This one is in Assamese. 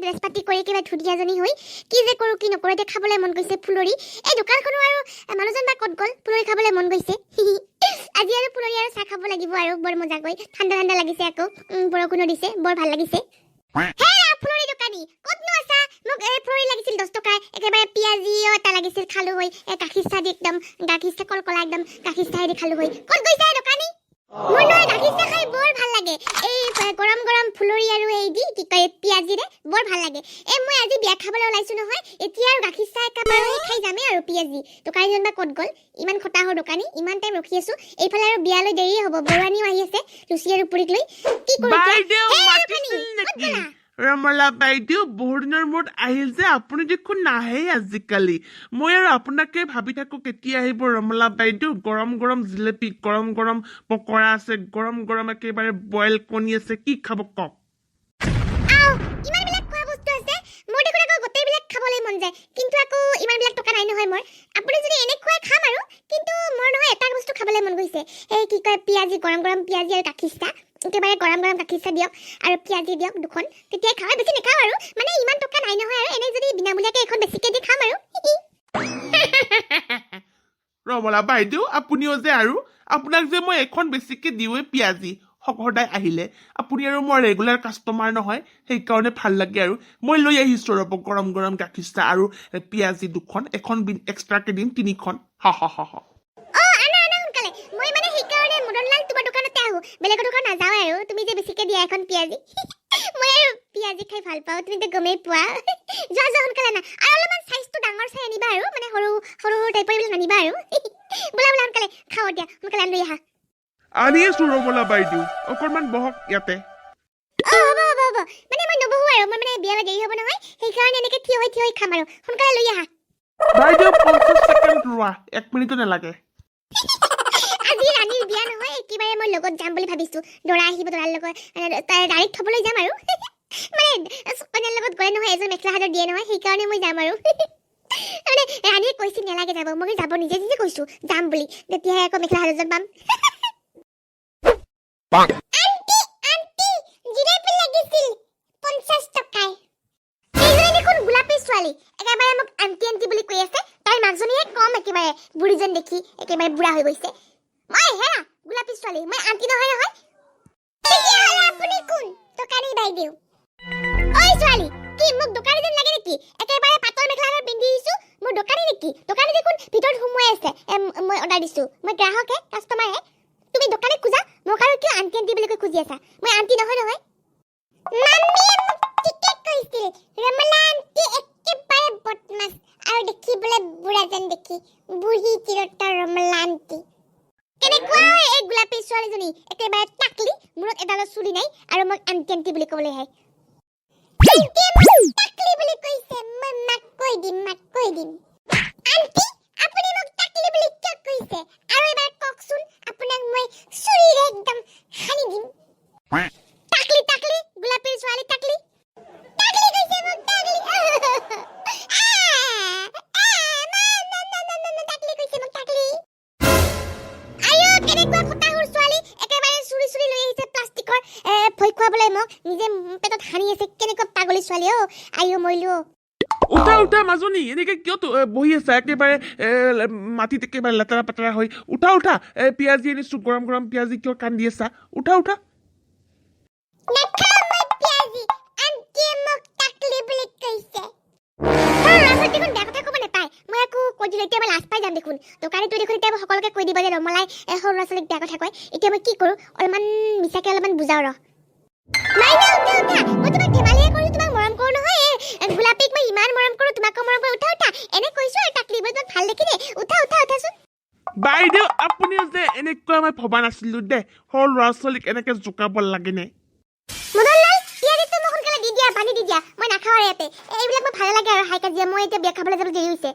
ড্ৰেছ পাতি কৰি কিবা ধুনীয়াজনী হৈ কি যে কৰো কি নকৰো এতিয়া খাবলৈ মন গৈছে ফুলৰি এই দোকানখনো আৰু মানুহজন বা ক'ত গ'ল ফুলৰি খাবলৈ মন গৈছে আজি আৰু ফুলৰি আৰু চাহ খাব লাগিব আৰু বৰ মজাকৈ ঠাণ্ডা ঠাণ্ডা লাগিছে আকৌ বৰষুণো দিছে বৰ ভাল লাগিছে হে ফুলৰি দোকানী ক'তনো আছা মোক এই ফুলৰি লাগিছিল 10 টকা একেবাৰে পিয়াজিও এটা লাগিছিল খালো হৈ গাখীৰ চাহ দি একদম গাখীৰ চাহ কলকলা একদম গাখীৰ চাহ দি খালো হৈ ক'ত গৈছা দোকানী মোৰ নহয় গাখীৰ চাহ খাই বৰ ভাল লাগে এই গৰম গৰম ফুলৰি আৰু এই দি কি কয় পিয়াজিৰে বৰ ভাল লাগে এই মই আজি বিয়া খাবলৈ ওলাইছো নহয় এতিয়া আৰু গাখীৰ চাহ একাপ আৰু খাই যামেই আৰু পিয়াজি দোকানীজন বা ক'ত গ'ল ইমান খটা হৈ দোকানী ইমান টাইম ৰখি আছো এইফালে আৰু বিয়ালৈ দেৰি হ'ব বৰুৱানীও আহি আছে লুচি আৰু পুৰিক লৈ কি কৰো এতিয়া ৰমলা বাইদেউ বহুত দিনৰ মূৰত আহিল যে আপুনি দেখোন নাহেই আজিকালি মই আৰু আপোনাকে ভাবি থাকো কেতিয়া আহিব ৰমলা বাইদেউ গৰম গৰম জিলেপি গৰম গৰম পকৰা আছে গৰম গৰম একেবাৰে বইল কণী আছে কি খাব কওক ইমান বিলাক খোৱা বস্তু আছে মোৰ দেখোন আকৌ গোটেইবিলাক খাবলৈ মন যায় কিন্তু আকৌ ইমান বিলাক টকা নাই নহয় মোৰ আপুনি যদি এনে খুৱাই খাম আৰু কিন্তু মোৰ নহয় এটা বস্তু খাবলৈ মন গৈছে এই কি কয় পিয়াজি গৰম গৰম পিয়াজি আৰু গাখীৰ চাহ একেবাৰে গৰম গৰম গাখীৰ চাহ দিয়ক আৰু পিয়াজি দিয়ক দুখন তেতিয়া খাওঁ বেছি নেখাওঁ আৰু মানে ইমান টকা নাই নহয় আৰু এনে যদি বিনামূলীয়াকৈ এখন বেছিকৈ দি খাম আৰু ৰমলা বাইদেউ আপুনিও যে আৰু আপোনাক যে মই এখন বেছিকে দিওঁৱে পিয়াজি সদায় আহিলে আপুনি আৰু মোৰ ৰেগুলাৰ কাষ্টমাৰ নহয় সেইকাৰণে ভাল লাগে আৰু মই লৈ আহিছো ৰ'ব গৰম গৰম গাখীৰ চাহ আৰু পিয়াজি দুখন এখন এক্সট্ৰাকে দিম 3খন মই মানে সেইকাৰণে মদনলাল তোমাৰ দোকানতে আহো বেলেগৰ দোকান নাযাওঁ আৰু তুমি যে বেছিকে দিয়া এখন পিয়াজি মই আৰু পিয়াজি খাই ভাল পাওঁ তুমি তো গমেই পোৱা যোৱা সোনকালে না আৰু অলপমান চাইজটো ডাঙৰ চাই আনিবা আৰু মানে সৰু সৰু টাইপৰ এইবিলাক আনিবা আৰু বোলা সোনকালে খাওঁ দিয়া সোনকালে আনি আহা আনি আছো ৰমলা বাইদেউ অকণমান বহক ইয়াতে হ'ব মানে মই নবহো আৰু মই মানে বিয়ালৈ দেৰি হ'ব নহয় সেইকাৰণে এনেকে থিয় হৈ খাম আৰু সোনকালে লৈ আহা বাইদেউ 50 ছেকেণ্ড ৰোৱা 1 মিনিটো নালাগে আজি ৰাণীৰ বিয়া নহয় একেবাৰে মই লগত যাম বুলি ভাবিছো দৰা আহিব দৰাৰ লগত তাই গাড়ীত থবলৈ যাম আৰু মানে কইনাৰ লগত গ'লে নহয় এজন মেখেলা চাদৰ দিয়ে নহয় সেইকাৰণে মই যাম আৰু মানে ৰাণীয়ে কৈছিল নালাগে যাব মই যাব নিজে নিজে কৈছো যাম বুলি তেতিয়াহে আকৌ মেখেলা চাদৰজন পাম আন্টি জিলাপি লাগিছিল 50 টকাই এইজনী দেখোন গোলাপী ছোৱালী একেবাৰে মোক আন্টি বুলি কৈ আছে তাইৰ মাকজনীয়ে কম একেবাৰে বুঢ়ীজন দেখি একেবাৰে বুঢ়া হৈ গৈছে মই হেৰা গোলাপী ছোৱালী মই আন্টি নহয় তেতিয়াহ'লে আপুনি কোন দোকানী বাইদেউ ঐ ছোৱালী কি মোক দোকানী যেন লাগে নেকি একেবাৰে পাতল মেখেলা চাদৰ পিন্ধি আহিছো মোৰ দোকানী নেকি দোকানী দেখোন ভিতৰত সোমাই আছে মই অৰ্ডাৰ দিছো মই গ্ৰাহকহে কাষ্টমাৰহে তুমি দোকানী খোজা মোক আৰু কিয় আন্টি বুলি কৈ খুজি আছা মই আন্টি নহয় মাম্মী ঠিকে কৈছিল ৰমলা আন্টি একেবাৰে বদমাছ আৰু দেখিবলৈ বুঢ়া যেন দেখি বুঢ়ী তিৰোতা ৰমলা আন্টি কেনেকুৱা এই গোলাপী ছোৱালীজনী একেবাৰে টাকলি মূৰত এডাল চুলি নাই আৰু মোক আন্টি বুলি ক'বলৈ আহে টাকলি বুলি কৈছে মই মাক কৈ দিম আন্টি আপুনি মোক টাকলি বুলি কিয় কৈছে আৰু এবাৰ কওকচোন আপোনাক মই চুৰিৰে একদম হানি দিম টাকলি গোলাপী ছোৱালী টাকলি কৈছে মোক টাকলি কেনেকুৱা খটাহুৰ ছোৱালী একেবাৰে চুৰি লৈ আহিছে প্লাষ্টিকৰ ভয় খুৱাবলৈ মোক নিজে পেটত হানি আছে কেনেকুৱা পাগলী ছোৱালী আইও মইলো উঠা মাজনী এনেকে কিয় বহি আছা একেবাৰে মাটিত একেবাৰে লেতেৰা পেতেৰা হৈ উঠা পিয়াজি আনিছো গৰম গৰম পিয়াজি কিয় কান্দি আছা উঠা নাখাওঁ মই পিয়াজি আন্টিয়ে মোক টাকলি বুলি কৈছে দেখোন বেয়া কথা ক'ব নাপায় মই আকৌ কৈ দিলে এতিয়া মই লাজ পাই যাম দেখোন দোকানীটো দেখোন এতিয়া সকলোকে কৈ দিব যে ৰমলাই সৰু ল'ৰা ছোৱালীক বেয়া কথা কয় এতিয়া মই কি কৰোঁ অলপমান মিছাকে অলপমান বুজাওঁ উঠা মই তোমাক ধেমালিয়ে কৰিছোঁ তোমাক মৰম কৰোঁ নহয় গোলাপীক মই ইমান মৰম কৰোঁ তোমাকো মৰম কৰোঁ উঠা এনে কৈছোঁ আৰু টাকলি তোমাক ভাল দেখি দে উঠাচোন বাইদেউ আপুনিও যে এনেকুৱা মই ভবা নাছিলো দে সৰু ল'ৰা ছোৱালীক এনেকে জোকাব লাগে নে মদনলাল পিয়াজিটো মোক সোনকালে দি দিয়া পানী দি দিয়া মই নাখাওঁ আৰু ইয়াতে এইবিলাক মোৰ ভাল লাগে আৰু হাই কাজিয়া মই এতিয়া বিয়া খাবলৈ যাব দেৰি হৈছে